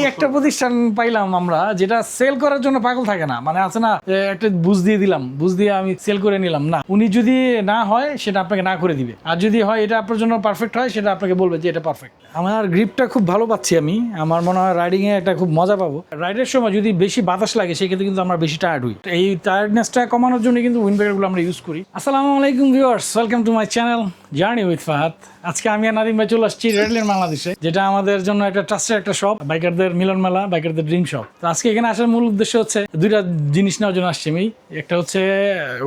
একটা প্রতিষ্ঠান পাইলাম আমরা যেটা সেল করার জন্য পাগল থাকে না, মানে আছে না একটা বুঝ দিয়ে দিলাম, বুঝ দিয়ে আমি সেল করে নিলাম, না উনি যদি না হয় সেটা আপনাকে না করে দিবে, আর যদি হয় এটা আপনার জন্য পারফেক্ট হয় সেটা আপনাকে বলবে যে এটা পারফেক্ট। আমার গ্রিপটা খুব ভালো পাচ্ছি আমি, আমার মনে হয় রাইডিং এ একটা খুব মজা পাবো। রাইডের সময় যদি বেশি বাতাস লাগে সেক্ষেত্রে কিন্তু আমরা বেশি টায়ার্ড হই, এই টায়ার্ডনেসটা কমানোর জন্য কিন্তু উইন্ডব্রেকারগুলো আমরা ইউজ করি। আসসালামু আলাইকুম viewers, welcome to my channel journey with Fahad. আজকে আমি আর নাদিম ভাই চলে আসছি রেডলেন বাংলাদেশে, যেটা আমাদের জন্য একটা ট্রাস্টেড একটা শপ, বাইকারদের মিলন মেলা, বাইকারদের ড্রিম শপ। তো আজকে এখানে আসার মূল উদ্দেশ্য হচ্ছে দুইটা জিনিস নেওয়ার জন্য আসছি আমি। একটা হচ্ছে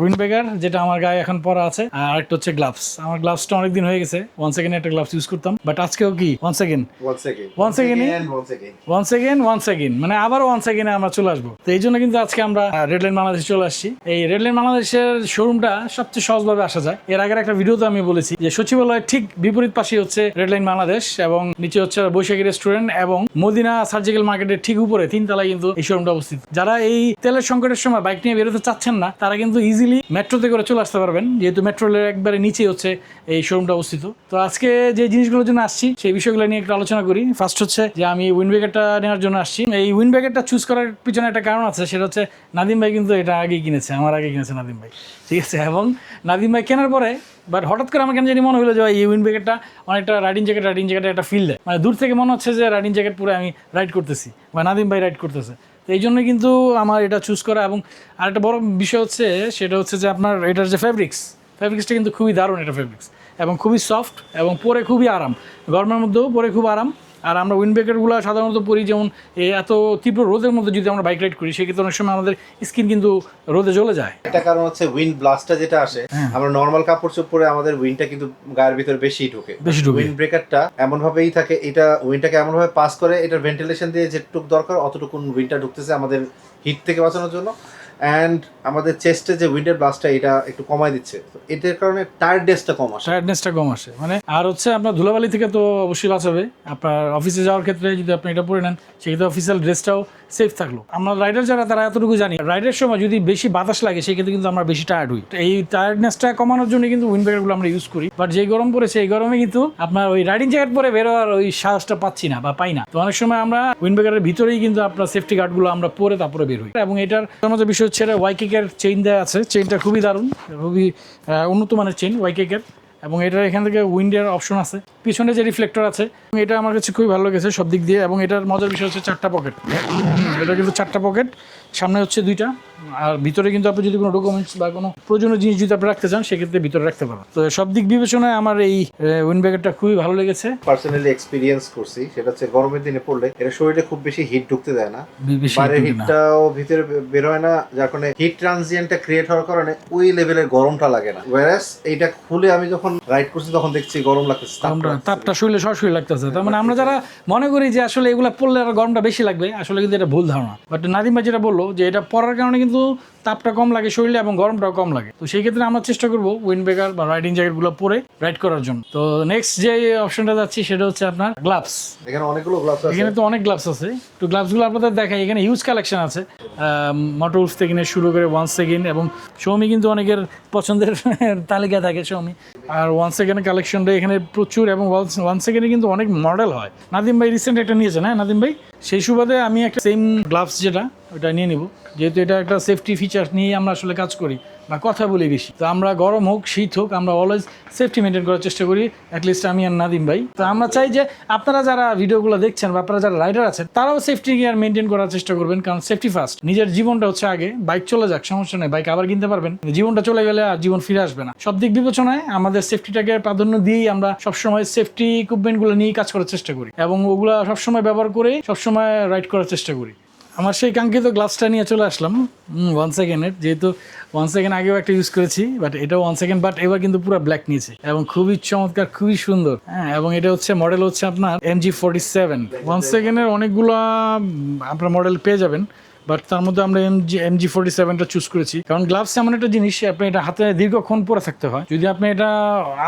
উইন্ডব্রেকার, যেটা আমার গায়ে এখন পরা আছে, আর একটা হচ্ছে গ্লাভস। আমার গ্লাভসটা অনেকদিন হয়ে গেছে, ওয়ান সেকেন্ড একটা গ্লাভস ইউজ করতাম, বাট আজকেও কি ওয়ান সেকেন্ড মানে আবার ওয়ান সেকেন্ডে আমরা চলে আসবো। তো এই জন্য কিন্তু আজকে আমরা রেডলাইন বাংলাদেশে চলে আসছি। এই রেডলাইন বাংলাদেশের শোরুমটা সবচেয়ে সহজভাবে আসা যায়। এর আগের একটা ভিডিওতে আমি বলেছি যে সচিবালয়ের ঠিক বিপরীত পাশে হচ্ছে রেডলাইন বাংলাদেশ, এবং নিচে হচ্ছে বৈশাখী রেস্টুরেন্ট, এবং মদিনা সার্জিক্যাল মার্কেটের ঠিক উপরে 3 তলায় কিন্তু এই শোরুমটা অবস্থিত। যারা এই তেলের সংকটের সময় বাইক নিয়ে বেরোতে চাচ্ছেন না, তারা কিন্তু ইজিলি মেট্রোতে করে চলে আসতে পারবেন, যেহেতু মেট্রো রেলের একবারে নিচে হচ্ছে এই শোরুমটা অবস্থিত। তো আজকে যে জিনিসগুলোর জন্য আসছি সেই বিষয়গুলো নিয়ে একটু আলোচনা করি। ফার্স্ট হচ্ছে যে আমি উইন্ডব্রেকারটা নেওয়ার জন্য আসছি। এই উইন্ডব্রেকারটা চুজ করার পিছনে একটা কারণ আছে, সেটা হচ্ছে নাদিম ভাই কিন্তু এটা আগেই কিনেছে, আমার আগে কিনেছে নাদিম ভাই, ঠিক আছে। এবং নাদিম ভাই কেনার পরে বাট হঠাৎ করে আমার কেন জানি মনে হলো যে এই উইন্ডব্রেকারটা অনেকটা রাইডিং জ্যাকেটের একটা ফিল দেয়, মানে দূর থেকে মনে হচ্ছে যে রাইডিং জ্যাকেট পুরো আমি রাইড করতেছি বা নাদিম ভাই রাইড করতেছে। তো এই জন্য কিন্তু আমার এটা চুজ করা। এবং আরেকটা বড় বিষয় হচ্ছে সেটা হচ্ছে যে আপনার এটার যে ফ্যাব্রিক্সটা কিন্তু খুবই দারুণ, এটা ফ্যাব্রিক্স এবং খুবই সফট, এবং পরে খুবই আরাম, গরমের মধ্যেও পরে খুব আরাম। আর আমরা উইন্ডব্রেকারগুলো সাধারণত পরি যেমন এত তীব্র রোদের মধ্যে যদি আমরা বাইক রাইড করি, সেক্ষেত্রে অনেক সময় আমাদের স্কিন কিন্তু রোদে জ্বলে যায়। একটা কারণ হচ্ছে উইন্ড ব্লাস্টটা যেটা আসে, আমরা নরমাল কাপড় চোপড় পরে আমাদের উইন্ডটা কিন্তু গায়ের ভিতরে বেশি ঢোকে। উইন্ড ব্রেকারটা এমন ভাবেই থাকে, এটা উইন্ডটাকে এমন ভাবে পাস করে, এটার ভেন্টিলেশন দিয়ে যেটুকু দরকার অতটুকু উইন্ডটা ঢুকতেছে আমাদের হিট থেকে বাঁচানোর জন্য। অ্যান্ড আমাদের চেস্টে যে উইন্ডের ব্লাস্টটা এটা একটু কমায় দিচ্ছে, এটার কারণে টায়ার্ডনেসটা কম আসে। মানে আর হচ্ছে আপনার ধুলাবালি থেকে তো অবশ্যই বাঁচাবে। আপনার অফিসে যাওয়ার ক্ষেত্রে যদি আপনি এটা পরে নেন, সেক্ষেত্রে অফিসিয়াল ড্রেসটাও সেফ থাকলো। আমরা রাইডার যারা, তারা এতটুকু জানি, রাইডের সময় যদি বেশি বাতাস লাগে সেক্ষেত্রে কিন্তু আমরা বেশি টায়ার্ড হই। এই টায়ার্ডনেসটা কমানোর জন্য কিন্তু উইন্ডব্রেকারগুলো আমরা ইউজ করি। বাট যে গরম পড়েছে, এই গরমে কিন্তু আপনার ওই রাইডিং জ্যাকেট পরে বেরোয়ার ওই সাহসটা পাচ্ছি না বা পাই না। তো অনেক সময় আমরা উইন্ডব্রেকারের ভিতরেই কিন্তু আপনার সেফটি গার্ডগুলো আমরা পরে তারপরে বের হই। এবং এটার মধ্যে বিষয় হচ্ছে ওয়াইকেকের চেইন দেওয়া আছে, চেইনটা খুবই দারুণ, খুবই উন্নত মানের চেইন ওয়াইকেকের। এবং এটার এখান থেকে উইন্ডের অপশন আছে, পিছনে যে রিফ্লেক্টর আছে, এটা আমার কাছে খুবই ভালো লেগেছে সব দিক দিয়ে। এবং এটার মজার বিষয় হচ্ছে 4টা পকেট, এটা কিন্তু 4টা পকেট, সামনে হচ্ছে 2টা, আর ভিতরে কিন্তু আপনি যদি কোনো ডকুমেন্টস বা কোনো প্রয়োজনীয় জিনিস যদি আপনি রাখতে চান, সেক্ষেত্রে ভিতরে রাখতে পারেন। তো সব দিক বিবেচনায় আমার এই উইন্ডব্রেকারটা খুবই ভালো লেগেছে। পার্সোনালি এক্সপিরিয়েন্স করছি, সেটা হচ্ছে গরমের দিনে পড়লে এটা শরীরে খুব বেশি হিট ঢুকতে দেয় না, বাইরের হিটটাও ভিতরে বের হয় না, যার কারণে হিট ট্রানজিয়েন্টটা ক্রিয়েট হওয়ার কারণে ওই লেভেলের গরমটা লাগে না। ওয়ারাস এইটা খুলে আমি যখন রাইড করছি তখন দেখছি গরম লাগতেছে, তাপটা শরীরে সরাসরি লাগতেছে। তার মানে আমরা যারা মনে করি যে আসলে এগুলা পড়লে আর গরমটা বেশি লাগবে, আসলে কিন্তু এটা ভুল ধারণা। বাট নাদিম ভাই যেটা বললো যে এটা পরার কারণে কিন্তু তাপটা কম লাগে শরীরে এবং গরমটাও কম লাগে। তো সেই ক্ষেত্রে আমরা চেষ্টা করবো উইন্ডব্রেকার বা রাইডিং জ্যাকেটগুলো পরে রাইড করার জন্য। তো নেক্সট যে অপশনটা যাচ্ছি সেটা হচ্ছে আপনার গ্লাভস। এখানে অনেকগুলো গ্লাভস আছে, এখানে তো অনেক গ্লাভস আছে। তো গ্লাভসগুলো আপনাদের দেখাই, এখানে হিউজ কালেকশন আছে, মোটরউলফ থেকে নিয়ে শুরু করে ওয়ান সেকেন্ড, এবং Xiaomi কিন্তু অনেকের পছন্দের তালিকা থাকে Xiaomi। আর ওয়ান সেকেন্ডের কালেকশনটা এখানে প্রচুর, এবং ওয়ান সেকেন্ডে কিন্তু অনেক মডেল হয়। নাদিম ভাই রিসেন্ট একটা নিয়েছেন, হ্যাঁ নাদিম ভাই, সেই সুবাদে আমি একটা সেম গ্লাভস যেটা ওটা নিয়ে নিব, যেহেতু এটা একটা সেফটি ফিচার নিয়ে আমরা আসলে কাজ করি বা কথা বলি বেশি। তো আমরা গরম হোক শীত হোক, আমরা অলওয়েজ সেফটি মেনটেন করার চেষ্টা করি, অ্যাটলিস্ট আমি আর নাদিম ভাই। তো আমরা চাই যে আপনারা যারা ভিডিওগুলো দেখছেন বা আপনারা যারা রাইডার আছেন, তারাও সেফটি গিয়ার মেনটেন করার চেষ্টা করবেন, কারণ সেফটি ফার্স্ট। নিজের জীবনটা হচ্ছে আগে, বাইক চলে যাক সমস্যা নেই, বাইক আবার কিনতে পারবেন, জীবনটা চলে গেলে আর জীবন ফিরে আসবে না। সব দিক বিবেচনায় আমাদের সেফটিটাকে প্রাধান্য দিয়েই আমরা সবসময় সেফটি ইকুইপমেন্টগুলো নিয়েই কাজ করার চেষ্টা করি, এবং ওগুলো সবসময় ব্যবহার করে সবসময় রাইড করার চেষ্টা করি। আমার সেই কাঙ্ক্ষিত গ্লাভসটা নিয়ে চলে আসলাম ওয়ান সেকেন্ডের, যেহেতু ওয়ান সেকেন্ড আগেও একটা ইউজ করেছি, বাট এটাও ওয়ান সেকেন্ড, বাট এবার কিন্তু পুরো ব্ল্যাক নিয়েছে এবং খুবই চমৎকার, খুবই সুন্দর। হ্যাঁ, এবং এটা হচ্ছে মডেল হচ্ছে আপনার MG47। ওয়ান সেকেন্ডের অনেকগুলো আপনার মডেল পেয়ে যাবেন, বাট তার মধ্যে আমরা MG47টা চুজ করেছি, কারণ গ্লাভস এমন একটা জিনিস আপনি এটা হাতে দীর্ঘক্ষণ পরে থাকতে হয়। যদি আপনি এটা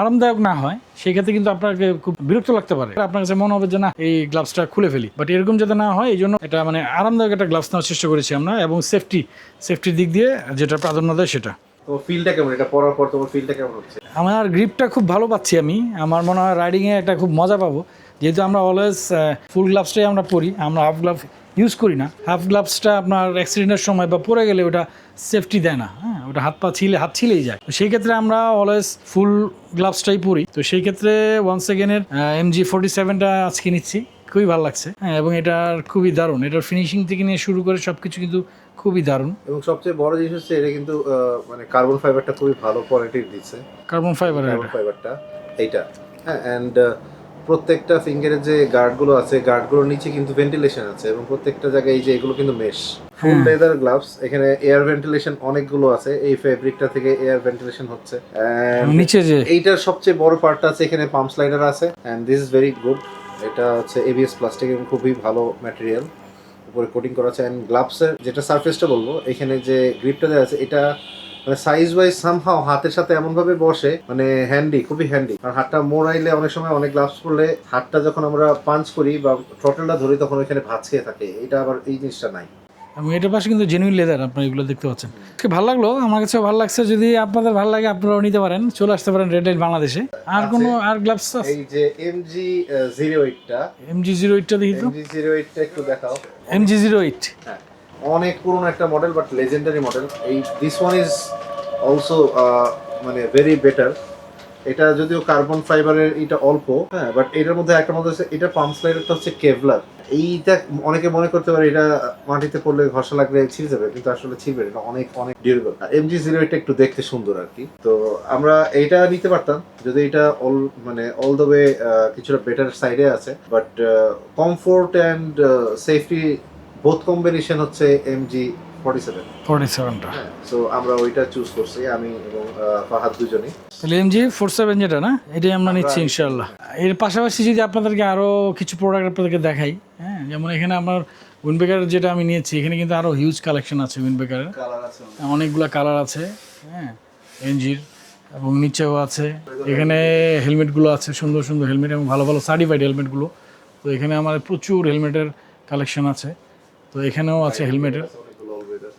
আরামদায়ক না হয়, সেই ক্ষেত্রে কিন্তু আপনাকে খুব বিরক্ত লাগতে পারে, আপনার কাছে মনে হবে যে না এই গ্লাভসটা খুলে ফেলি। বাট এরকম যাতে না হয়, এই জন্য এটা মানে আরামদায়ক একটা গ্লাভস নেওয়ার চেষ্টা করেছি আমরা, এবং সেফটির দিক দিয়ে যেটা প্রাধান্য দেয় সেটা। তো ফিলটা কেমন, এটা পরার পর তোমার ফিলটা কেমন হচ্ছে? আমার গ্রিপটা খুব ভালো পাচ্ছি আমি, আমার মনে হয় রাইডিংয়ে একটা খুব মজা পাবো, যেহেতু আমরা অলওয়েজ ফুল গ্লাভসটাই আমরা পরি, আমরা হাফ গ্লাভ ইউজ করি না। হাফ গ্লাভসটা আপনার অ্যাক্সিডেন্টের সময় বা পড়ে গেলে ওটা সেফটি দেয় না, হ্যাঁ, ওটা হাত ছিলেই যায়। তো সেই ক্ষেত্রে আমরা অলওয়েজ ফুল গ্লাভসটাই পরি। তো সেই ক্ষেত্রে ওয়ান্স এগেনের MG47টা আজকে নিচ্ছি, খুবই ভালো লাগছে, হ্যাঁ, এবং এটার খুবই দারুণ, এটার ফিনিশিং থেকে নিয়ে শুরু করে সব কিছু কিন্তু খুবই দারুণ। এবং সবচেয়ে বড় জিনিস হচ্ছে এটা কিন্তু মানে কার্বন ফাইবারটা খুবই ভালো কোয়ালিটির দিচ্ছে, কার্বন ফাইবারটা এইটা, হ্যাঁ। অ্যান্ড প্রত্যেকটা ফিঙ্গারের যে গার্ডগুলো আছে, গার্ডগুলোর নিচে কিন্তু ভেন্টিলেশন আছে, এবং প্রত্যেকটা জায়গায় এই যে এগুলো কিন্তু মেশ ফুল লেদার গ্লাভস। এখানে এয়ার ভেন্টিলেশন অনেকগুলো আছে, এই ফেব্রিকটা থেকে এয়ার ভেন্টিলেশন হচ্ছে। নিচে যে এইটার সবচেয়ে বড় পার্টটা আছে, এখানে পাম্প স্লাইডার আছে, and this is very good. এটা হচ্ছে ABS প্লাস্টিক এবং খুবই ভালো ম্যাটেরিয়াল, উপরে কোটিং করা আছে। এন্ড গ্লাভসের যেটা সারফেসটা বলবো, এখানে যে গ্রিপটা দেওয়া আছে, এটা মানে সাইজ ওয়াইজ সামহাও হাতের সাথে এমন ভাবে বসে, মানে হ্যান্ডি, খুবই হ্যান্ডি। আর হাতটা মোড়াইলে অনেক সময় অনেক গ্লাভস পরলে হাতটা যখন আমরা পাঞ্চ করি বা থ্রটলটা ধরি তখন ওইখানে ভাঁজ খেয়ে থাকে, এটা আবার এই জিনিসটা নাই। এবং এটার পাশে কিন্তু জেনুইন লেদার, আপনারা এগুলো দেখতে পাচ্ছেন। খুব ভালো লাগলো, আমার কাছেও ভালো লাগছে। যদি আপনাদের ভালো লাগে আপনারাও নিতে পারেন, চলে আসতে পারেন রেড লাইট বাংলাদেশে। আর কোনো আর গ্লাভস এই যে MG08টা, MG08টা দেখি তো, MG08টা একটু দেখাও। MG08 হ্যাঁ, অনেক পুরনো একটা মডেল, বাট লেজেন্ডারি মডেল। এই দিস ওয়ান ইজ অলসো মানে ভেরি বেটার। এটা যদিও কার্বন ফাইবারের, এটা অল্প, হ্যাঁ, বাট এটার মধ্যে একটা মধ্যে হচ্ছে এটা পাম্প স্লাইডারটা হচ্ছে কেভলার। এইটা অনেকে মনে করতে পারে এটা মাটিতে পড়লে ঘষা লাগলে ছিঁড়ে যাবে, কিন্তু আসলে ছিঁড়বে, এটা অনেক অনেক ডিউরেবল। MG08টা একটু দেখতে সুন্দর আর কি। তো আমরা এইটা নিতে পারতাম যদি এটা অল দ্য ওয়ে কিছুটা বেটার সাইডে আছে, but comfort and safety both combination হচ্ছে MG47টা। সো আমরা ওইটা চুজ করছি, আমি এবং ফাহাদ দুজনেই। তাহলে MG47 যেটা না, এটাই আমরা নিচ্ছি ইনশাআল্লাহ। এর পাশাপাশি যদি আপনাদেরকে আরও কিছু প্রোডাক্ট আপনাদেরকে দেখাই, হ্যাঁ, যেমন এখানে আমার উইন্ডবেকারের যেটা আমি নিয়েছি, এখানে কিন্তু আরও হিউজ কালেকশন আছে উইন্ডবেকারের, অনেকগুলো কালার আছে, হ্যাঁ, এনজির, এবং নিচেও আছে। এখানে হেলমেটগুলো আছে, সুন্দর সুন্দর হেলমেট এবং ভালো ভালো সার্টিফাইড হেলমেটগুলো। তো এখানে আমার প্রচুর হেলমেটের কালেকশন আছে। তো এখানেও আছে হেলমেটের,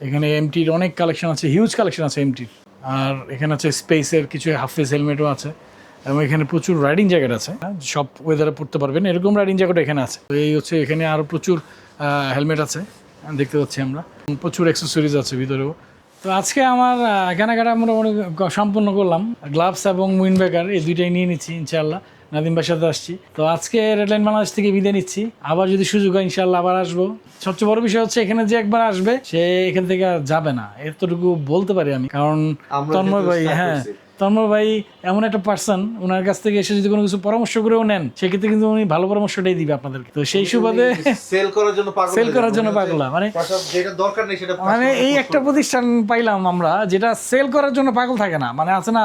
এখানে এমটির অনেক কালেকশন আছে, হিউজ কালেকশন আছে এমটির। আর এখানে আছে স্পেসের কিছু হাফ ফেস হেলমেটও আছে, এবং এখানে প্রচুর রাইডিং জ্যাকেট আছে, সব ওয়েদারে পড়তে পারবেন এরকম রাইডিং জ্যাকেট এখানে আছে। তো এই হচ্ছে, এখানে আরও প্রচুর হেলমেট আছে দেখতে পাচ্ছি আমরা, প্রচুর অ্যাক্সেসরিজ আছে ভিতরেও। তো আজকে আমার কেনাকাটা মোটামুটি সম্পূর্ণ করলাম। গ্লাভস এবং উইন্ডবেকার এই দুইটাই নিয়ে নিচ্ছি ইনশাআল্লাহ, নাদিম ভাইয়ের সাথে আসছি। তো আজকে রেড লাইন বাংলাদেশ থেকে বিদায় নিচ্ছি, আবার যদি সুযোগ হয় ইনশাআল্লাহ আবার আসবো। সবচেয়ে বড় বিষয় হচ্ছে এখানে যে একবার আসবে সে এখান থেকে আর যাবে না, এতটুকু বলতে পারি আমি। কারণ তন্ময় ভাই, হ্যাঁ, তন্ময় ভাই এমন একটা পার্সন, ওনার কাছ থেকে এসে যদি কোনো কিছু পরামর্শ করেও নেন, সেক্ষেত্রে কিন্তু উনি ভালো পরামর্শটাই দিবে আপনাদেরকে। তো সেই সুবাদে সেল করার জন্য পাগলা, মানে যেটা দরকার নেই সেটা, মানে এই একটা প্রতিষ্ঠান পাইলাম আমরা যেটা সেল করার জন্য পাগল থাকে না। মানে আছে না,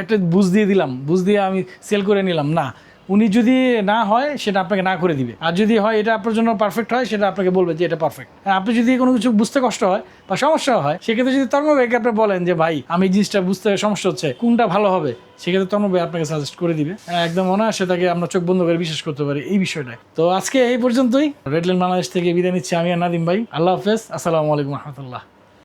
একটা বুঝ দিয়ে দিলাম, বুঝ দিয়ে আমি সেল করে নিলাম, না, উনি যদি না হয় সেটা আপনাকে না করে দিবে, আর যদি হয় এটা আপনার জন্য পারফেক্ট হয় সেটা আপনাকে বলবে যে এটা পারফেক্ট। আপনি যদি কোনো কিছু বুঝতে কষ্ট হয় বা সমস্যা হয়, সেক্ষেত্রে যদি তন্ময় ভাইকে আপনি বলেন যে ভাই আমি এই জিনিসটা বুঝতে সমস্যা হচ্ছে, কোনটা ভালো হবে, সেক্ষেত্রে তন্ময় ভাই আপনাকে সাজেস্ট করে দিবে, একদম অনায়াসে তাকে আমরা চোখ বন্ধ করে বিশ্বাস করতে পারি এই বিষয়টায়। তো আজকে এই পর্যন্তই, রেড লাইন বাংলাদেশ থেকে বিদায় নিচ্ছি আমি আর নাদিম ভাই। আল্লাহ হাফেজ, আসসালামু আলাইকুম রহমতুল্লাহ।